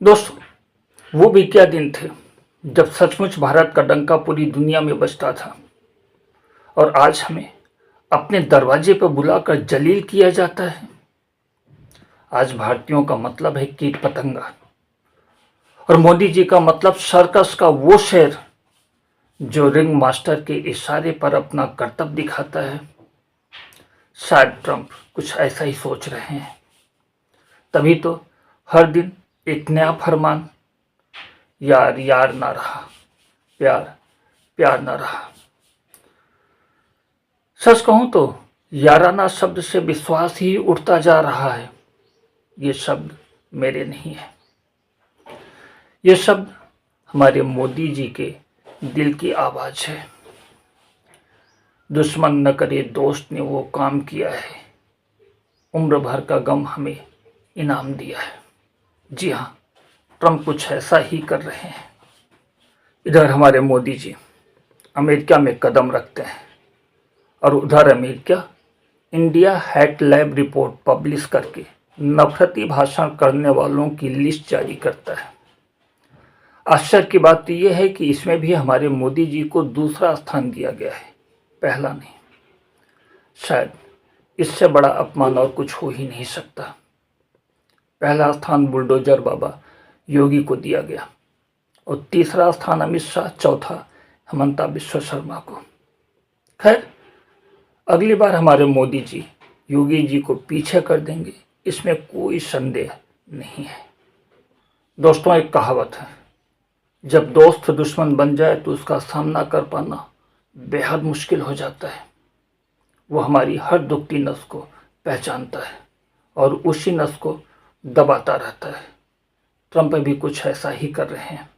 दोस्तों, वो भी क्या दिन थे जब सचमुच भारत का डंका पूरी दुनिया में बजता था और आज हमें अपने दरवाजे पर बुलाकर जलील किया जाता है। आज भारतीयों का मतलब है कीट पतंगा और मोदी जी का मतलब सर्कस का वो शेर जो रिंग मास्टर के इशारे पर अपना करतब दिखाता है। शायद ट्रंप कुछ ऐसा ही सोच रहे हैं, तभी तो हर दिन एक नया फरमान, यार यार ना रहा, प्यार प्यार ना रहा। सच कहूं तो याराना शब्द से विश्वास ही उठता जा रहा है। ये शब्द मेरे नहीं है, ये शब्द हमारे मोदी जी के दिल की आवाज है। दुश्मन न करे दोस्त ने वो काम किया है, उम्र भर का गम हमें इनाम दिया है। जी हाँ, ट्रंप कुछ ऐसा ही कर रहे हैं। इधर हमारे मोदी जी अमेरिका में कदम रखते हैं और उधर America India hat lab report publish करके नफरती भाषण करने वालों की लिस्ट जारी करता है। आश्चर्य की बात तो यह है कि इसमें भी हमारे मोदी जी को दूसरा स्थान दिया गया है, पहला नहीं। शायद इससे बड़ा अपमान और कुछ हो ही नहीं सकता। पहला स्थान बुलडोजर बाबा योगी को दिया गया और तीसरा स्थान अमित शाह, चौथा हेमंता बिश्व शर्मा को। खैर, अगली बार हमारे मोदी जी योगी जी को पीछे कर देंगे, इसमें कोई संदेह नहीं है। दोस्तों, एक कहावत है, जब दोस्त दुश्मन बन जाए तो उसका सामना कर पाना बेहद मुश्किल हो जाता है। वो हमारी हर दुखती नस को पहचानता है और उसी नस को दबाता रहता है। ट्रंप भी कुछ ऐसा ही कर रहे हैं।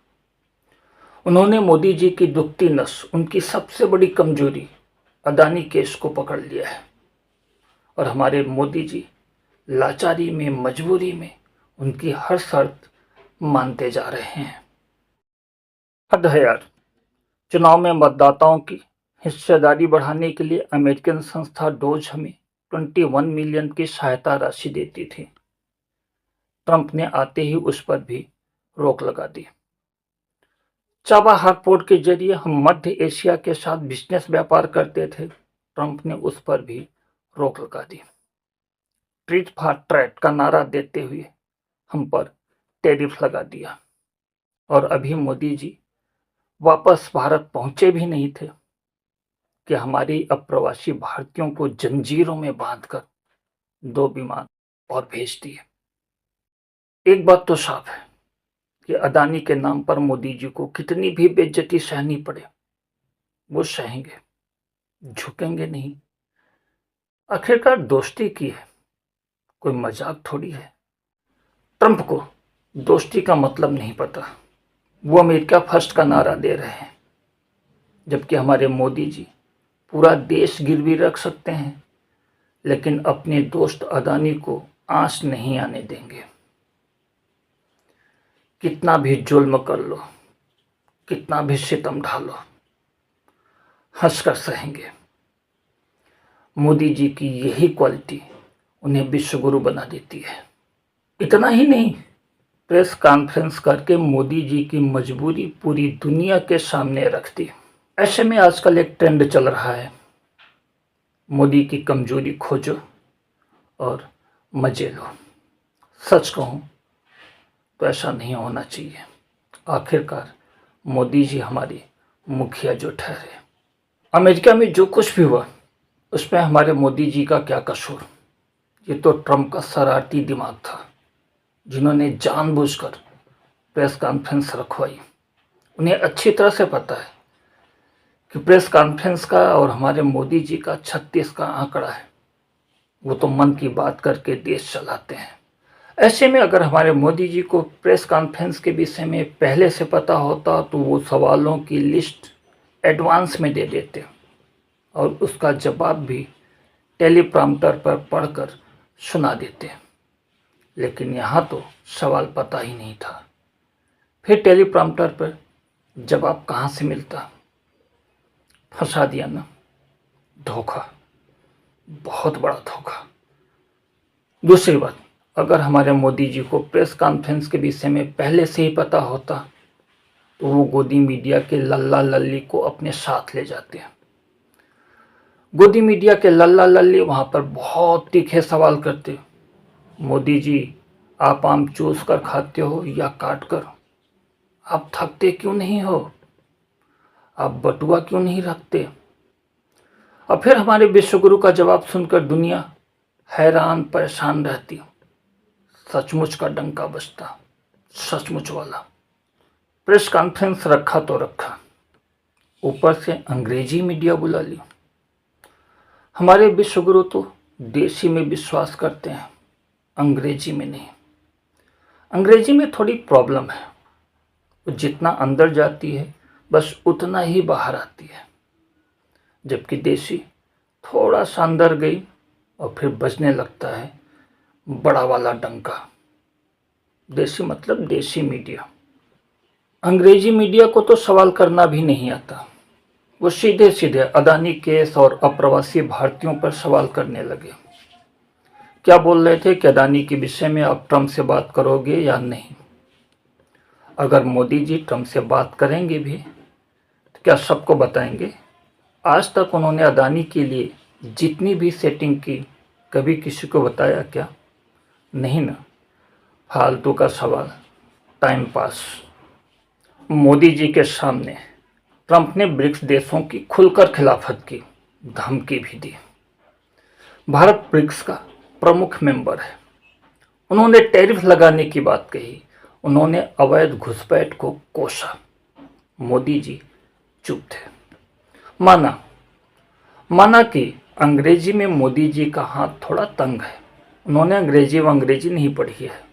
उन्होंने मोदी जी की दुखती नस, उनकी सबसे बड़ी कमजोरी अदानी केस को पकड़ लिया है और हमारे मोदी जी लाचारी में, मजबूरी में उनकी हर शर्त मानते जा रहे हैं। हद है यार। चुनाव में मतदाताओं की हिस्सेदारी बढ़ाने के लिए अमेरिकन संस्था डोज हमें 21 मिलियन की सहायता राशि देती थी। ट्रंप ने आते ही उस पर भी रोक लगा दी। चाबाहार पोर्ट के जरिए हम मध्य एशिया के साथ बिजनेस व्यापार करते थे, ट्रंप ने उस पर भी रोक लगा दी। ट्रीट फॉर ट्रेड का नारा देते हुए हम पर टैरिफ लगा दिया और अभी मोदी जी वापस भारत पहुंचे भी नहीं थे कि हमारे अप्रवासी भारतीयों को जंजीरों में बांधकर 2 विमान और भेज दिए। एक बात तो साफ है कि अदानी के नाम पर मोदी जी को कितनी भी बेइज्जती सहनी पड़े, वो सहेंगे, झुकेंगे नहीं। आखिरकार दोस्ती की है, कोई मजाक थोड़ी है। ट्रंप को दोस्ती का मतलब नहीं पता, वो अमेरिका फर्स्ट का नारा दे रहे हैं, जबकि हमारे मोदी जी पूरा देश गिरवी रख सकते हैं लेकिन अपने दोस्त अदानी को आंच नहीं आने देंगे। कितना भी जुल्म कर लो, कितना भी सितम ढालो, हंसकर सहेंगे। मोदी जी की यही क्वालिटी उन्हें विश्वगुरु बना देती है। इतना ही नहीं, प्रेस कॉन्फ्रेंस करके मोदी जी की मजबूरी पूरी दुनिया के सामने रख दी। ऐसे में आजकल एक ट्रेंड चल रहा है, मोदी की कमजोरी खोजो और मजे लो। सच कहूं तो ऐसा नहीं होना चाहिए। आखिरकार मोदी जी हमारे मुखिया जो ठहरे। अमेरिका में जो कुछ भी हुआ उसमें हमारे मोदी जी का क्या कसूर। ये तो ट्रंप का शरारती दिमाग था, जिन्होंने जानबूझकर प्रेस कॉन्फ्रेंस रखवाई। उन्हें अच्छी तरह से पता है कि प्रेस कॉन्फ्रेंस का और हमारे मोदी जी का 36 का आंकड़ा है। वो तो मन की बात करके देश चलाते हैं। ऐसे में अगर हमारे मोदी जी को प्रेस कॉन्फ्रेंस के विषय में पहले से पता होता तो वो सवालों की लिस्ट एडवांस में दे देते और उसका जवाब भी टेलीप्रॉम्प्टर पर पढ़कर सुना देते। लेकिन यहाँ तो सवाल पता ही नहीं था, फिर टेलीप्रॉम्प्टर पर जवाब कहाँ से मिलता। फंसा दिया ना। धोखा, बहुत बड़ा धोखा। दूसरी बात, अगर हमारे मोदी जी को प्रेस कॉन्फ्रेंस के विषय में पहले से ही पता होता तो वो गोदी मीडिया के लल्ला लल्ली को अपने साथ ले जाते हैं। गोदी मीडिया के लल्ला लल्ली वहां पर बहुत तीखे सवाल करते, मोदी जी आप आम चूस कर खाते हो या काट कर? आप थकते क्यों नहीं हो? आप बटुआ क्यों नहीं रखते? और फिर हमारे विश्वगुरु का जवाब सुनकर दुनिया हैरान परेशान रहती। सचमुच का डंका बजता, सचमुच वाला। प्रेस कॉन्फ्रेंस रखा तो रखा, ऊपर से अंग्रेजी मीडिया बुला ली। हमारे विश्वगुरु तो देसी में विश्वास करते हैं, अंग्रेजी में नहीं। अंग्रेजी में थोड़ी प्रॉब्लम है, वो जितना अंदर जाती है बस उतना ही बाहर आती है, जबकि देसी थोड़ा सा अंदर गई और फिर बजने लगता है बड़ा वाला डंका। देसी मतलब देसी मीडिया। अंग्रेजी मीडिया को तो सवाल करना भी नहीं आता, वो सीधे सीधे अदानी केस और अप्रवासी भारतीयों पर सवाल करने लगे। क्या बोल रहे थे कि अदानी के विषय में आप ट्रंप से बात करोगे या नहीं? अगर मोदी जी ट्रंप से बात करेंगे भी तो क्या सबको बताएंगे? आज तक उन्होंने अदानी के लिए जितनी भी सेटिंग की कभी किसी को बताया क्या? नहीं ना, फालतू का सवाल, टाइम पास। मोदी जी के सामने ट्रंप ने ब्रिक्स देशों की खुलकर खिलाफत की, धमकी भी दी। भारत ब्रिक्स का प्रमुख मेंबर है, उन्होंने टैरिफ लगाने की बात कही, उन्होंने अवैध घुसपैठ को कोसा। मोदी जी चुप थे। माना कि अंग्रेजी में मोदी जी का हाथ थोड़ा तंग है, उन्होंने अंग्रेजी नहीं पढ़ी है।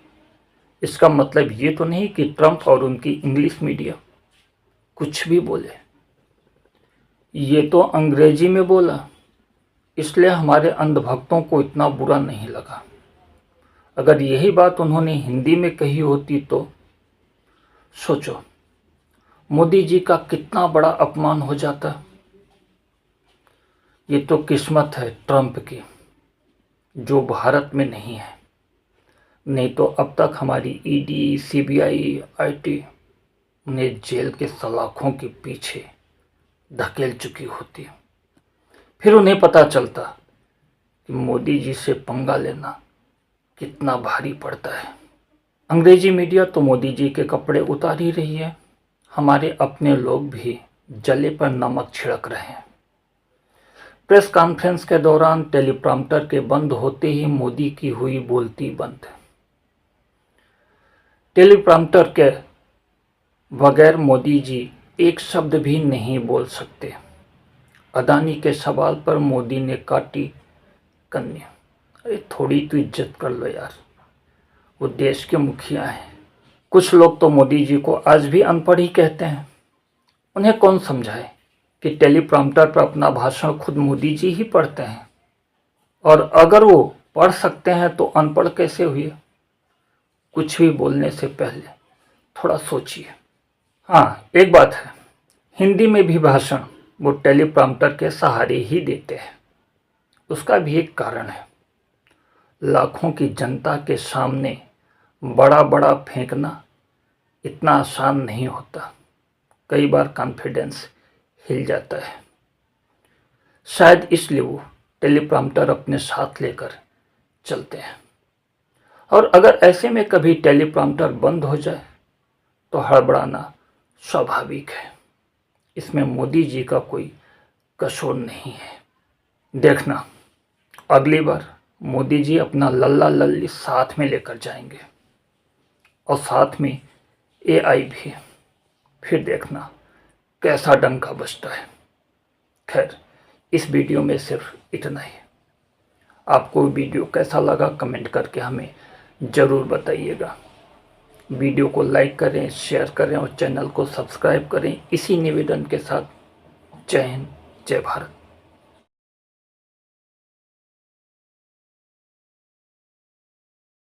इसका मतलब ये तो नहीं कि ट्रंप और उनकी इंग्लिश मीडिया कुछ भी बोले। ये तो अंग्रेजी में बोला, इसलिए हमारे अंधभक्तों को इतना बुरा नहीं लगा। अगर यही बात उन्होंने हिंदी में कही होती तो सोचो मोदी जी का कितना बड़ा अपमान हो जाता। ये तो किस्मत है ट्रंप की जो भारत में नहीं है, नहीं तो अब तक हमारी ईडी, सीबीआई, आईटी उन्हें जेल के सलाखों के पीछे धकेल चुकी होती। फिर उन्हें पता चलता कि मोदी जी से पंगा लेना कितना भारी पड़ता है। अंग्रेजी मीडिया तो मोदी जी के कपड़े उतार ही रही है, हमारे अपने लोग भी जले पर नमक छिड़क रहे हैं। प्रेस कॉन्फ्रेंस के दौरान टेलीप्रॉम्प्टर के बंद होते ही मोदी की हुई बोलती बंद। टेलीप्रॉम्प्टर के बगैर मोदी जी एक शब्द भी नहीं बोल सकते। अदानी के सवाल पर मोदी ने काटी कन्या। अरे थोड़ी तो इज्जत कर लो यार, वो देश के मुखिया हैं। कुछ लोग तो मोदी जी को आज भी अनपढ़ ही कहते हैं। उन्हें कौन समझाए कि टेलीप्रॉम्प्टर पर अपना भाषण खुद मोदी जी ही पढ़ते हैं, और अगर वो पढ़ सकते हैं तो अनपढ़ कैसे हुए? कुछ भी बोलने से पहले थोड़ा सोचिए। हाँ, एक बात है, हिंदी में भी भाषण वो टेलीप्रॉम्प्टर के सहारे ही देते हैं। उसका भी एक कारण है, लाखों की जनता के सामने बड़ा बड़ा फेंकना इतना आसान नहीं होता। कई बार कॉन्फिडेंस हिल जाता है। शायद इसलिए वो टेलीप्रॉम्प्टर अपने साथ लेकर चलते हैं। और अगर ऐसे में कभी टेलीप्रॉम्प्टर बंद हो जाए तो हड़बड़ाना स्वाभाविक है। इसमें मोदी जी का कोई कसूर नहीं है। देखना, अगली बार मोदी जी अपना लल्ला लल्ली साथ में लेकर जाएंगे और साथ में एआई भी। फिर देखना कैसा डंका बजता है। खैर, इस वीडियो में सिर्फ इतना ही। आपको वीडियो कैसा लगा कमेंट करके हमें ज़रूर बताइएगा। वीडियो को लाइक करें, शेयर करें और चैनल को सब्सक्राइब करें। इसी निवेदन के साथ जय हिंद, जय भारत।